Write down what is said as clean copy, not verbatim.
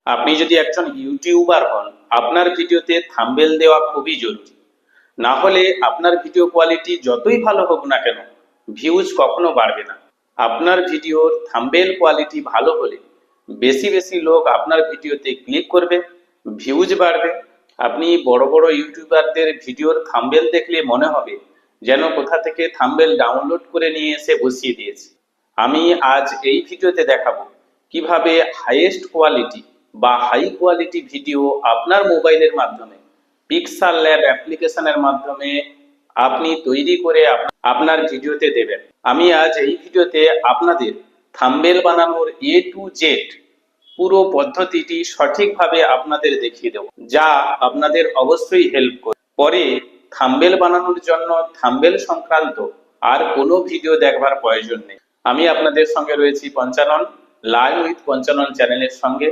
আপনি যদি একজন ইউটিউবার হন, আপনার ভিডিওতে থাম্বনেল দেওয়া খুবই জরুরি। না হলে আপনার ভিডিও কোয়ালিটি যতই ভালো হোক না কেন, ভিউজ কখনো বাড়বে না। আপনার ভিডিওর থাম্বনেল কোয়ালিটি ভালো হলে বেশি বেশি লোক আপনার ভিডিওতে ক্লিক করবে, ভিউজ বাড়বে। আপনি বড় বড় ইউটিউবারদের ভিডিওর থাম্বনেল দেখলে মনে হবে যেন কোথা থেকে থাম্বনেল ডাউনলোড করে নিয়ে এসে বসিয়ে দিয়েছে। আমি আজ এই ভিডিওতে দেখাবো কিভাবে হাইয়েস্ট কোয়ালিটি বা হাই কোয়ালিটি ভিডিও আপনার মোবাইলের মাধ্যমে পিক্সাল ল্যাব অ্যাপ্লিকেশনের মাধ্যমে আপনি তৈরি করে আপনার ভিডিওতে দেবেন। আমি আজ এই ভিডিওতে আপনাদের থাম্বনেল বানানোর এ টু জেড পুরো পদ্ধতিটি সঠিকভাবে আপনাদের দেখিয়ে দেব, যা আপনাদের অবশ্যই হেল্প করবে। পরে থাম্বনেল বানানোর জন্য থাম্বনেল সংক্রান্ত আর কোনো ভিডিও দেখবার প্রয়োজন নেই। আমি আপনাদের সঙ্গে রয়েছি পঞ্চানন, লাইভ উইথ পঞ্চানন চ্যানেলের সঙ্গে।